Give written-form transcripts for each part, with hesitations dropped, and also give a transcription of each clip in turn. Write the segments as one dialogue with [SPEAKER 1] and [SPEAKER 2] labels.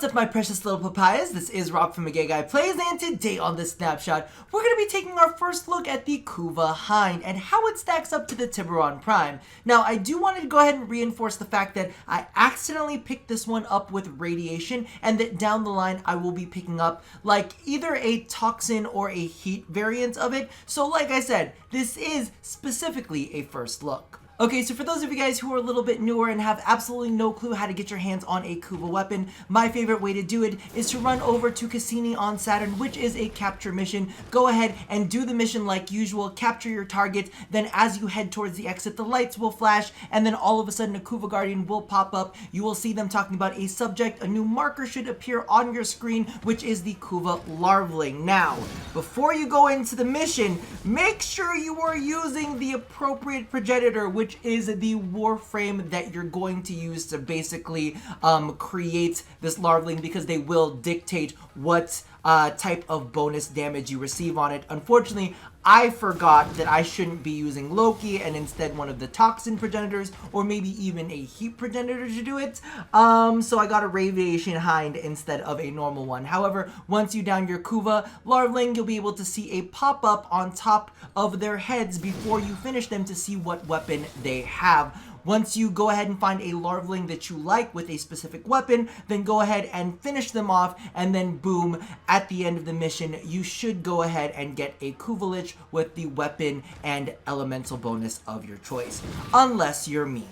[SPEAKER 1] What's up, my precious little papayas? This is Rob from Gay Guy Plays, and today on this snapshot, we're going to be taking our first look at the Kuva Hind and how it stacks up to the Tiberon Prime. Now, I do want to go ahead and reinforce the fact that I accidentally picked this one up with radiation, and that down the line I will be picking up like either a toxin or a heat variant of it. So like I said, this is specifically a first look. Okay, so for those of you guys who are a little bit newer and have absolutely no clue how to get your hands on a Kuva weapon, my favorite way to do it is to run over to Cassini on Saturn, which is a capture mission. Go ahead and do the mission like usual, capture your target, then as you head towards the exit, the lights will flash, and then all of a sudden a Kuva Guardian will pop up. You will see them talking about a subject. A new marker should appear on your screen, which is the Kuva larvaling. Now, before you go into the mission, make sure you are using the appropriate progenitor, which is the Warframe that you're going to use to basically create this larvaling, because they will dictate what type of bonus damage you receive on it. Unfortunately, I forgot that I shouldn't be using Loki and instead one of the toxin progenitors, or maybe even a heat progenitor to do it. So I got a radiation hind instead of a normal one. However, once you down your Kuva larvaling, you'll be able to see a pop-up on top of their heads before you finish them to see what weapon they have. Once you go ahead and find a larvaling that you like with a specific weapon, then go ahead and finish them off, and then boom, at the end of the mission, you should go ahead and get a Kuvalich with the weapon and elemental bonus of your choice. Unless you're me.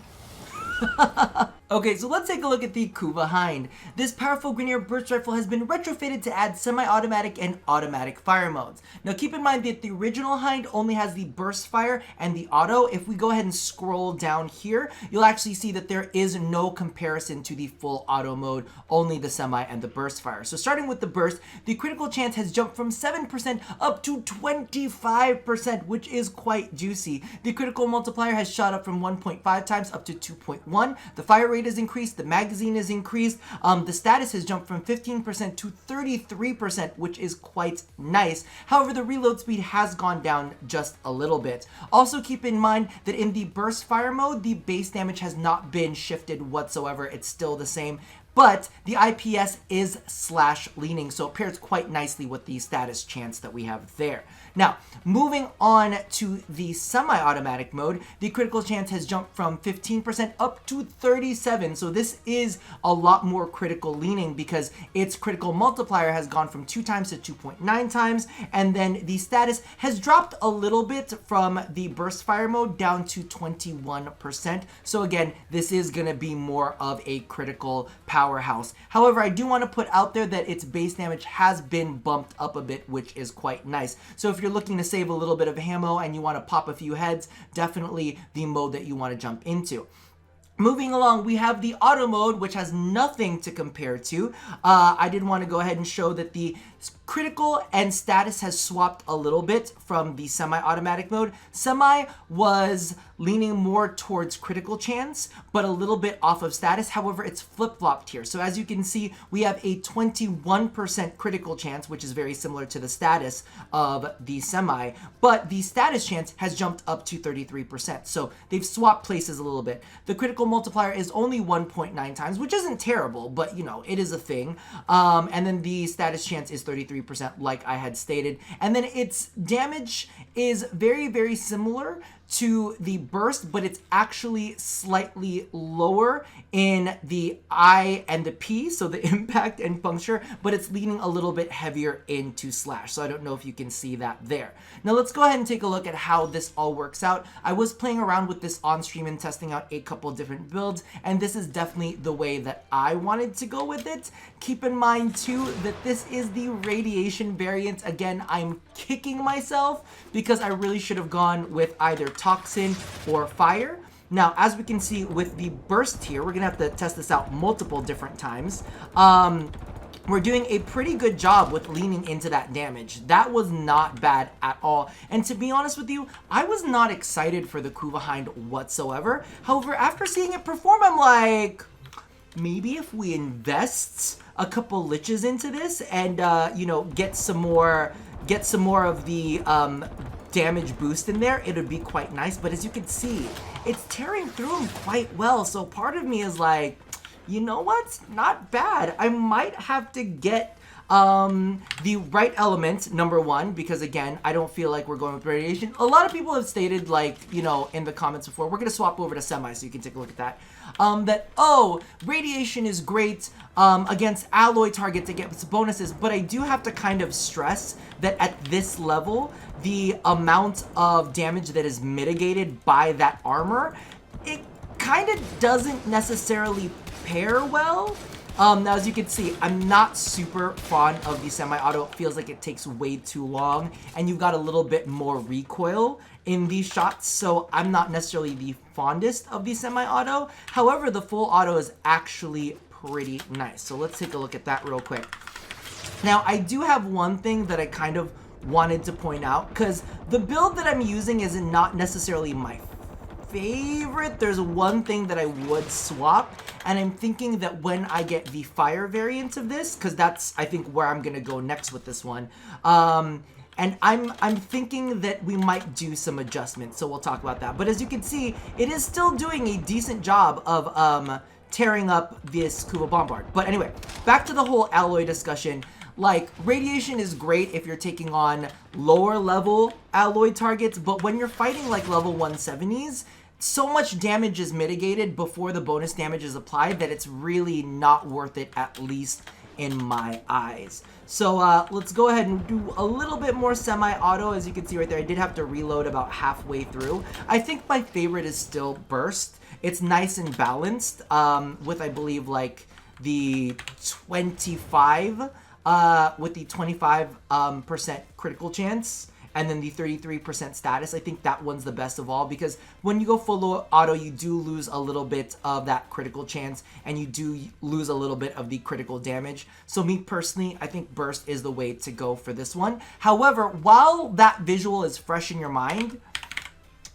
[SPEAKER 1] Okay, so let's take a look at the Kuva Hind. This powerful Grineer burst rifle has been retrofitted to add semi-automatic and automatic fire modes. Now keep in mind that the original Hind only has the burst fire and the auto. If we go ahead and scroll down here, you'll actually see that there is no comparison to the full auto mode, only the semi and the burst fire. So starting with the burst, the critical chance has jumped from 7% up to 25%, which is quite juicy. The critical multiplier has shot up from 1.5 times up to 2.1. The fire rate is increased, the magazine is increased, the status has jumped from 15% to 33%, which is quite nice. However, the reload speed has gone down just a little bit. Also keep in mind that in the burst fire mode, the base damage has not been shifted whatsoever. It's still the same. But the IPS is slash leaning, so it pairs quite nicely with the status chance that we have there. Now, moving on to the semi-automatic mode, the critical chance has jumped from 15% up to 37%. So this is a lot more critical leaning because its critical multiplier has gone from 2 times to 2.9 times. And then the status has dropped a little bit from the burst fire mode down to 21%. So again, this is going to be more of a critical powerhouse. However, I do want to put out there that its base damage has been bumped up a bit, which is quite nice. So if you're looking to save a little bit of ammo and you want to pop a few heads, definitely the mode that you want to jump into. Moving along, we have the auto mode, which has nothing to compare to. I did want to go ahead and show that the critical and status has swapped a little bit from the semi-automatic mode. Semi was leaning more towards critical chance, but a little bit off of status. However, it's flip-flopped here. So as you can see, we have a 21% critical chance, which is very similar to the status of the semi, but the status chance has jumped up to 33%. So they've swapped places a little bit. The critical multiplier is only 1.9 times, which isn't terrible, but you know, it is a thing. And then the status chance is 33%, like I had stated. And then its damage is very, very similar to the burst, but it's actually slightly lower in the I and the P, so the impact and puncture, but it's leaning a little bit heavier into slash. So I don't know if you can see that there. Now let's go ahead and take a look at how this all works out. I was playing around with this on stream and testing out a couple different builds, and this is definitely the way that I wanted to go with it. Keep in mind too that this is the radiation variant. Again, I'm kicking myself because I really should have gone with either toxin or fire. Now, as we can see with the burst here, we're gonna have to test this out multiple different times. We're doing a pretty good job with leaning into that damage. That was not bad at all. And to be honest with you, I was not excited for the Kuva Hind whatsoever. However, after seeing it perform, I'm like, maybe if we invest a couple liches into this and you know, get some more of the damage boost in there, it would be quite nice. But as you can see, it's tearing through him quite well. So part of me is like, you know what? Not bad. I might have to get the right element, number one, because again, I don't feel like we're going with radiation. A lot of people have stated, like, you know, in the comments before, we're going to swap over to semi, so you can take a look at that. That, oh, radiation is great against alloy targets, it gets bonuses, but I do have to kind of stress that at this level, the amount of damage that is mitigated by that armor, it kind of doesn't necessarily pair well. Now, as you can see, I'm not super fond of the semi-auto. It feels like it takes way too long, and you've got a little bit more recoil in these shots, so I'm not necessarily the fondest of the semi-auto. However, the full auto is actually pretty nice. So let's take a look at that real quick. Now, I do have one thing that I kind of wanted to point out, because the build that I'm using is not necessarily my favorite. There's one thing that I would swap, and I'm thinking that when I get the fire variant of this, because that's, I think, where I'm gonna go next with this one, and I'm thinking that we might do some adjustments, so we'll talk about that. But as you can see, it is still doing a decent job of tearing up this Kuva Bombard. But anyway, back to the whole alloy discussion. Like, radiation is great if you're taking on lower level alloy targets, but when you're fighting like level 170s, so much damage is mitigated before the bonus damage is applied that it's really not worth it, at least in my eyes. So let's go ahead and do a little bit more semi-auto. As you can see right there, I did have to reload about halfway through. I think my favorite is still Burst. It's nice and balanced with, I believe, like the 25 with the 25% critical chance, and then the 33% status. I think that one's the best of all, because when you go full auto, you do lose a little bit of that critical chance, and you do lose a little bit of the critical damage. So me personally, I think Burst is the way to go for this one. However, while that visual is fresh in your mind,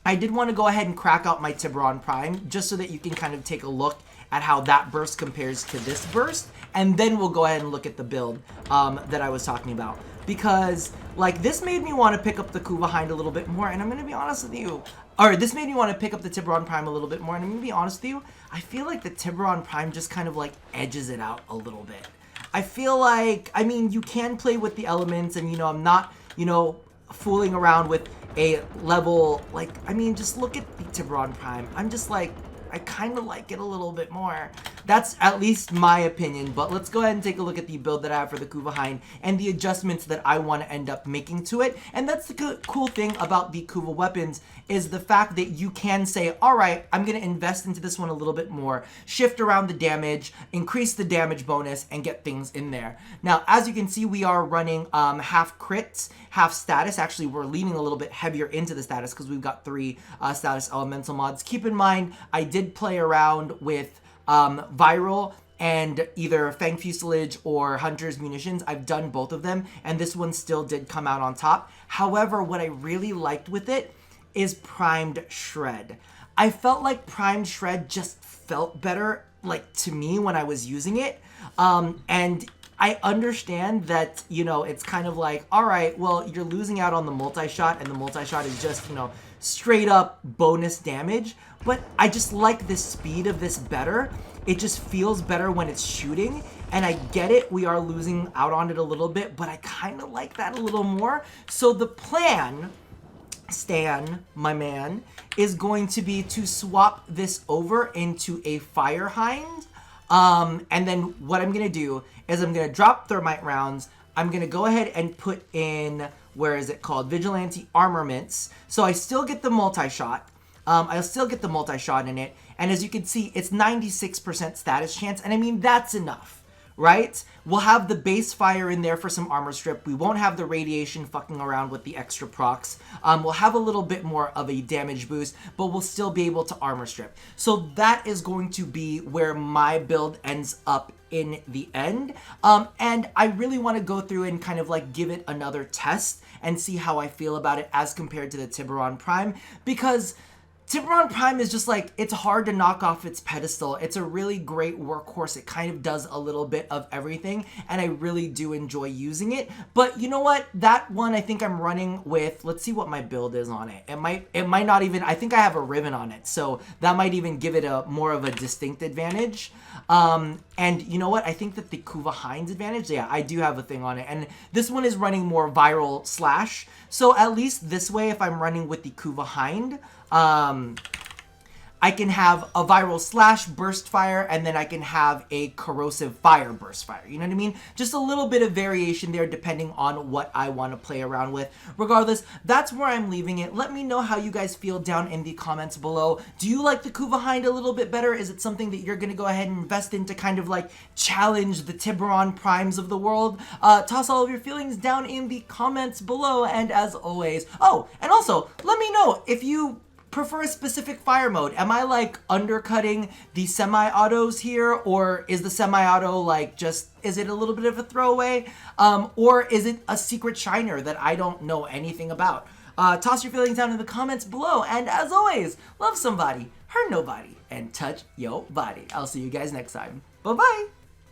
[SPEAKER 1] I did want to go ahead and crack out my Tiberon Prime, just so that you can kind of take a look at how that burst compares to this burst, and then we'll go ahead and look at the build that I was talking about. Because, like, this made me want to pick up the Kuva Hind a little bit more, and I'm going to be honest with you. Or, this made me want to pick up the Tiberon Prime a little bit more, and I'm going to be honest with you, I feel like the Tiberon Prime just kind of, like, edges it out a little bit. I feel like, I mean, you can play with the elements, and, you know, I'm not, you know, fooling around with a level, like, I mean, just look at the Tiberon Prime. I'm just like, I kind of like it a little bit more. That's at least my opinion, but let's go ahead and take a look at the build that I have for the Kuva Hind and the adjustments that I want to end up making to it. And that's the cool thing about the Kuva weapons, is the fact that you can say, all right, I'm going to invest into this one a little bit more, shift around the damage, increase the damage bonus, and get things in there. Now, as you can see, we are running half crits, half status. Actually, we're leaning a little bit heavier into the status because we've got 3 status elemental mods. Keep in mind, I did play around with Viral and either Fang Fuselage or Hunter's Munitions. I've done both of them, and this one still did come out on top. However, what I really liked with it is Primed Shred. I felt like Primed Shred just felt better, like, to me when I was using it. And I understand that, you know, it's kind of like, all right, well, you're losing out on the multi-shot, and the multi-shot is just, you know, straight up bonus damage, but I just like the speed of this better. It just feels better when it's shooting, and I get it, we are losing out on it a little bit, but I kind of like that a little more. So the plan, Stan, my man, is going to be to swap this over into a Fire Hind, and then what I'm going to do is I'm going to drop thermite rounds. I'm going to go ahead and put in, where is it called, Vigilante Armaments. So I still get the multi-shot. I'll still get the multi-shot in it. And as you can see, it's 96% status chance. And I mean, that's enough, right? We'll have the base fire in there for some armor strip. We won't have the radiation fucking around with the extra procs. We'll have a little bit more of a damage boost, but we'll still be able to armor strip. So that is going to be where my build ends up in the end. And I really want to go through and kind of like give it another test and see how I feel about it as compared to the Tiberon Prime, because Tiberon Prime is just like, it's hard to knock off its pedestal. It's a really great workhorse. It kind of does a little bit of everything, and I really do enjoy using it. But you know what? That one I think I'm running with, let's see what my build is on it. It might not even, I think I have a ribbon on it, so that might even give it a more of a distinct advantage. And you know what? I think that the Kuva Hind's advantage, yeah, I do have a thing on it. And this one is running more viral slash. So at least this way, if I'm running with the Kuva Hind, I can have a viral slash burst fire, and then I can have a corrosive fire burst fire. You know what I mean? Just a little bit of variation there depending on what I want to play around with. Regardless, that's where I'm leaving it. Let me know how you guys feel down in the comments below. Do you like the Kuva Hind a little bit better? Is it something that you're going to go ahead and invest in to kind of like challenge the Tiberon Primes of the world? Toss all of your feelings down in the comments below. And as always, oh, and also let me know if you prefer a specific fire mode. Am I like undercutting the semi-autos here, or is the semi-auto like just, is it a little bit of a throwaway? Or is it a secret shiner that I don't know anything about? Toss your feelings down in the comments below, and as always, love somebody, hurt nobody, and touch your body. I'll see you guys next time. Bye-bye!